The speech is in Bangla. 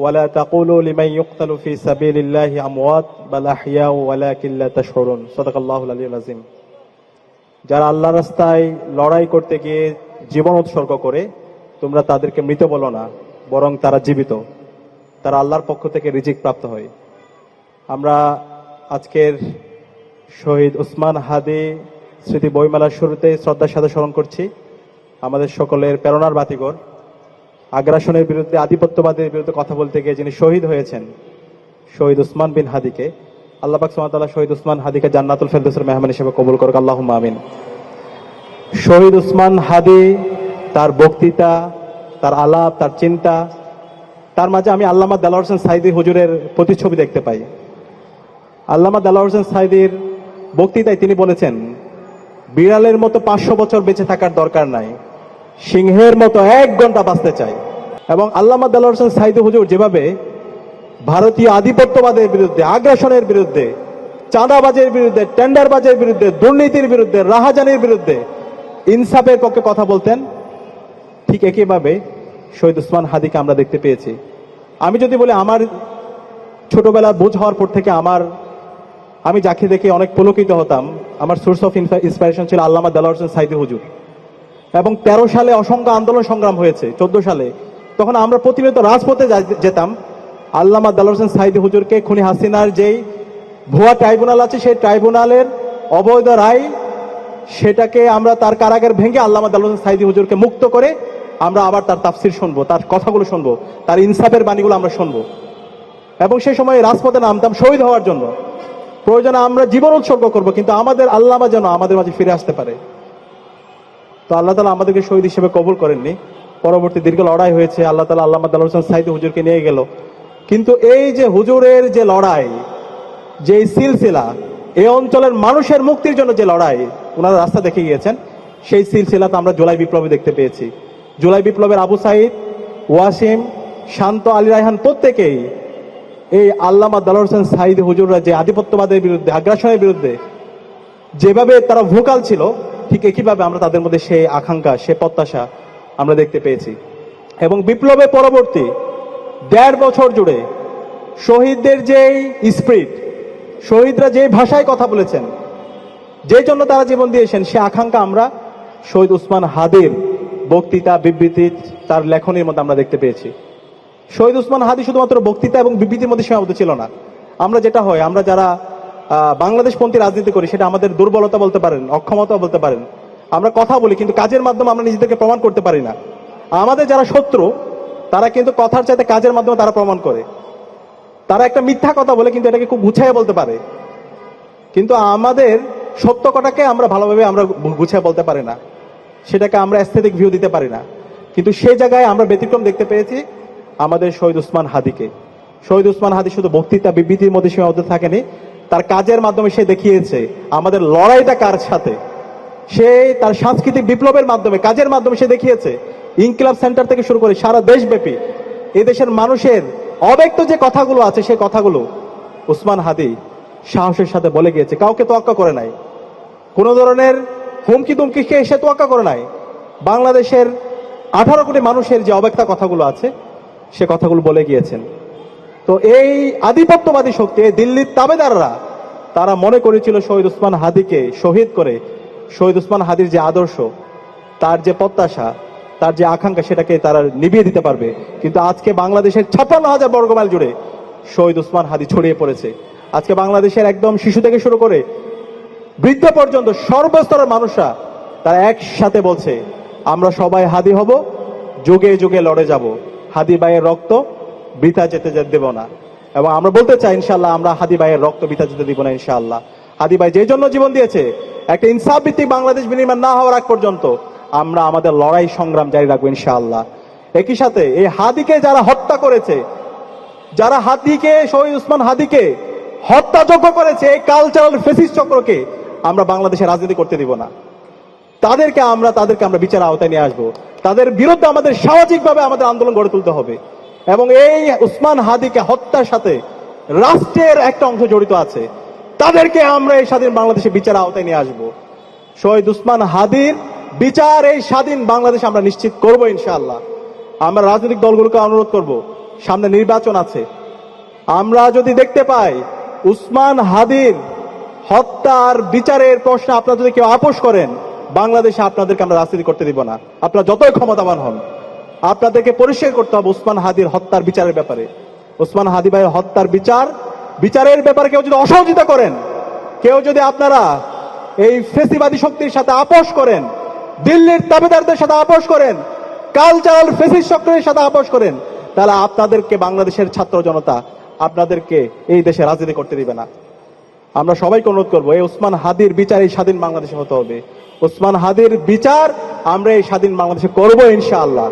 ওয়ালা তাকুলু লিমান ইউকতালু ফি সাবিলিল্লাহি আমওয়াত বাল আহইয়াউ ওয়ালাকিন লা তাশউরুন। সাদাকাল্লাহুল আলিয়্যুল আযীম। যারা আল্লাহর রাস্তায় লড়াই করতে গিয়ে জীবন উৎসর্গ করে, তোমরা তাদেরকে মৃত বলো না, বরং তারা জীবিত। তারা আল্লাহর পক্ষ থেকে রিজিক প্রাপ্ত হয়। আমরা আজকের শহীদ উসমান হাদি স্মৃতি বইমেলার শুরুতে শ্রদ্ধার সাথে স্মরণ করছি আমাদের সকলের প্রেরণার বাতিঘর, আগ্রাসনের বিরুদ্ধে, আধিপত্যবাদের বিরুদ্ধে কথা বলতে গিয়ে যিনি শহীদ হয়েছেন, শহীদ উসমান বিন হাদিকে। আল্লাহ পাক সুবহানাহু ওয়া তাআলা শহীদ উসমান হাদিকে জান্নাতুল ফেরদৌসের মেহমান হিসেবে কবুল করুক, আল্লাহুম্মা আমিন। শহীদ উসমান হাদি, তার বক্তৃতা, তার আলাপ, তার চিন্তা, তার মাঝে আমি আল্লামা দেলোয়ার হোসেন সাঈদী হুজুরের প্রতিচ্ছবি দেখতে পাই। আল্লামা দেলোয়ার হোসেন সাঈদীর বক্তৃতায় তিনি বলেছেন, বিড়ালের মতো 500 বছর বেঁচে থাকার দরকার নাই, সিংহের মতো 1 ঘন্টা বাঁচতে চাই। এবং আল্লামা দেলোয়ার হোসেন সাঈদী হুজুর যেভাবে ভারতীয় আধিপত্যবাদের বিরুদ্ধে, আগ্রাসনের বিরুদ্ধে, চাঁদাবাজের বিরুদ্ধে, টেন্ডারবাজের বিরুদ্ধে, দুর্নীতির বিরুদ্ধে, রাহাজানির বিরুদ্ধে ইনসাফের পক্ষে কথা বলতেন, ঠিক একইভাবে শহীদ উসমান হাদিকে আমরা দেখতে পেয়েছি। আমি যদি বলি, আমার ছোটবেলা বুঝ হওয়ার পর থেকে আমি যাকে দেখে অনেক পুলকিত হতাম, আমার সোর্স অফ ইন্সপিরেশন ছিল আল্লামা দেলোয়ার হোসেন সাঈদী হুজুর। এবং 13 সালে অসংখ্য আন্দোলন সংগ্রাম হয়েছে, 14 সালে তখন আমরা প্রতিনিয়ত রাজপথে যেতাম। আল্লামা দেলোয়ার হোসেন সাঈদী হুজুরকে খুনি হাসিনার যেই ভুয়া ট্রাইব্যুনাল আছে, সেই ট্রাইব্যুনালের অবৈধ রায়, সেটাকে আমরা তার কারাগার ভেঙে আল্লামা দেলোয়ার হোসেন সাঈদী হুজুরকে মুক্ত করে আমরা আবার তার তাফসির শুনবো, তার কথাগুলো শুনবো, তার ইনসাফের বাণীগুলো আমরা শুনবো। এবং সেই সময় রাজপথে নামতাম শহীদ হওয়ার জন্য। প্রয়োজনে আমরা জীবন উৎসর্গ করবো, কিন্তু আমাদের আল্লামা যেন আমাদের মাঝে ফিরে আসতে পারে। তো আল্লাহ তাআলা আমাদেরকে শহীদ হিসেবে কবুল করেননি। পরবর্তী দীর্ঘ লড়াই হয়েছে, আল্লাহ তাআলা আল্লামা দেলোয়ার হোসেন সাঈদী হুজুরকে নিয়ে গেল। কিন্তু এই যে হুজুরের যে লড়াই, যে সিলসিলা, এই অঞ্চলের মানুষের মুক্তির জন্য যে লড়াই ওনারা রাস্তা দেখে গিয়েছেন, সেই সিলসিলাতে আমরা জুলাই বিপ্লবে দেখতে পেয়েছি। জুলাই বিপ্লবের আবু সাঈদ, ওয়াসিম, শান্ত, আলী রায়হান প্রত্যেকেই এই আল্লামা দেলোয়ার হোসেন সাঈদী হুজুররা যে আধিপত্যবাদের বিরুদ্ধে, আগ্রাসনের বিরুদ্ধে যেভাবে তারা ভোকাল ছিল, ঠিক একইভাবে আমরা তাদের মধ্যে সেই আকাঙ্ক্ষা, সে প্রত্যাশা আমরা দেখতে পেয়েছি। এবং বিপ্লবের পরবর্তী 1.5 বছর জুড়ে শহীদদের যেই স্পিরিট, শহীদরা যে ভাষায় কথা বলেছেন, যে জন্য তারা জীবন দিয়েছেন, সে আকাঙ্ক্ষা আমরা শহীদ উসমান হাদির বক্তৃতা, বিবৃতি, তার লেখনীর মধ্যে আমরা দেখতে পেয়েছি। শহীদ উসমান হাদি শুধুমাত্র বক্তৃতা এবং বিবৃতির মধ্যে সীমাবদ্ধ ছিল না। আমরা যেটা হয়, আমরা যারা বাংলাদেশপন্থী রাজনীতি করি, সেটা আমাদের দুর্বলতা বলতে পারেন, অক্ষমতা বলতে পারেন। আমরা কথা বলি, কিন্তু কাজের মাধ্যমে আমরা নিজেদেরকে প্রমাণ করতে পারি না। আমাদের যারা শত্রু, তারা কিন্তু কথার চাইতে কাজের মাধ্যমে তারা প্রমাণ করে। তারা একটা মিথ্যা কথা বলে, কিন্তু এটাকে খুব গুছাইয়া বলতে পারে। কিন্তু আমাদের সত্য কথাকে আমরা ভালোভাবে আমরা গুছিয়ে বলতে পারি না, সেটাকে আমরা অ্যাস্থেটিক ভিউ দিতে পারি না। কিন্তু সেই জায়গায় আমরা ব্যতিক্রম দেখতে পেয়েছি আমাদের শহীদ উসমান হাদিকে। শহীদ উসমান হাদি শুধু বক্তৃতা, বিবৃতির মধ্যে সীমাবদ্ধ থাকেনি, তার কাজের মাধ্যমে সে দেখিয়েছে আমাদের লড়াইটা কার সাথে। সে তার সাংস্কৃতিক বিপ্লবের মাধ্যমে, কাজের মাধ্যমে সে দেখিয়েছে, ইনকিলাব সেন্টার থেকে শুরু করে সারা দেশব্যাপী এই দেশের মানুষের অব্যক্ত যে কথাগুলো আছে, সেই কথাগুলো উসমান হাদি সাহসের সাথে বলে গিয়েছে। কাউকে তোয়াক্কা করে নাই, কোনো ধরনের হুমকি তুমকিকে সে তোয়াক্কা করে নাই। বাংলাদেশের 18 কোটি মানুষের যে অব্যক্ত কথাগুলো আছে, সে কথাগুলো বলে গিয়েছেন। তো এই আধিপত্যবাদী শক্তি, দিল্লির তাবেদাররা, তারা মনে করেছিল শহীদ উসমান হাদিকে শহীদ করে শহীদ উসমান হাদির যে আদর্শ, তার যে প্রত্যাশা, তার যে আকাঙ্ক্ষা, সেটাকে তারা নিভিয়ে দিতে পারবে। কিন্তু আজকে বাংলাদেশের 56,000 বর্গমাইল জুড়ে শহীদ উসমান হাদি ছড়িয়ে পড়েছে। আজকে বাংলাদেশের একদম শিশু থেকে শুরু করে বৃদ্ধ পর্যন্ত সর্বস্তরের মানুষরা তারা একসাথে বলছে, আমরা সবাই হাদি হব, যুগে যুগে লড়ে যাব, হাদি ভাইয়ের রক্ত বৃথা যেতে দেব না। এবং আমরা বলতে চাই, ইনশাআল্লাহ আমরা হাদি ভাইয়ের রক্ত বৃথা যেতে দিব না। ইনশাআল্লাহ হাদি ভাই যে জন্য জীবন দিয়েছে, একটা ইনসাফ ভিত্তিক বাংলাদেশ বিনির্মাণ না হওয়ার আগ পর্যন্ত আমরা আমাদের লড়াই সংগ্রাম জারি রাখবো ইনশাআল্লাহ। একই সাথে এই হাদিকে যারা হত্যা করেছে, যারা হাদিকে, শহীদ উসমান হাদিকে হত্যাযোগ্য করেছে, এই কালচারাল ফেসিস্ট চক্রকে আমরা বাংলাদেশে রাজনীতি করতে দিব না। তাদেরকে আমরা বিচার আওতায় নিয়ে আসবো। তাদের বিরুদ্ধে আমাদের সামাজিকভাবে আমাদের আন্দোলন গড়ে তুলতে হবে। এবং এই উসমান হাদিকে হত্যার সাথে রাষ্ট্রের একটা অংশ জড়িত আছে, তাদেরকে আমরা এই স্বাধীন বাংলাদেশে বিচার আওতায় নিয়ে আসবো। শহীদ উসমান হাদির বিচার এই স্বাধীন বাংলাদেশে আমরা নিশ্চিত করবো ইনশাআল্লাহ। আমরা রাজনৈতিক দলগুলোকে অনুরোধ করব, সামনে নির্বাচন আছে। আমরা যদি দেখতে পাই উসমান হাদির হত্যার বিচারের প্রশ্ন আপনারা যদি কেউ আপোষ করেন, বাংলাদেশে আপনাদেরকে আমরা রাজনীতি করতে দিব না। আপনারা যতই ক্ষমতাবান হন, আপনাদেরকে পরিষ্কার করতে হবে উসমান হাদির হত্যার বিচারের ব্যাপারে। উসমান হাদি ভাইয়ের হত্যার বিচারের ব্যাপারে কেউ যদি অসহযোগিতা করেন, কেউ যদি আপনারা এই ফেসিবাদী শক্তির সাথে আপোষ করেন, দিল্লির দাবিদারদের সাথে আপোষ করেন, কালচারাল ফেসিস্ট শক্তির সাথে আপোষ করেন, তাহলে আপনাদেরকে বাংলাদেশের ছাত্র জনতা আপনাদেরকে এই দেশে রাজনীতি করতে দিবে না। আমরা সবাইকে অনুরোধ করবো, এই উসমান হাদির বিচার এই স্বাধীন বাংলাদেশে হতে হবে। উসমান হাদির বিচার আমরা এই স্বাধীন বাংলাদেশে করবো ইনশাআল্লাহ।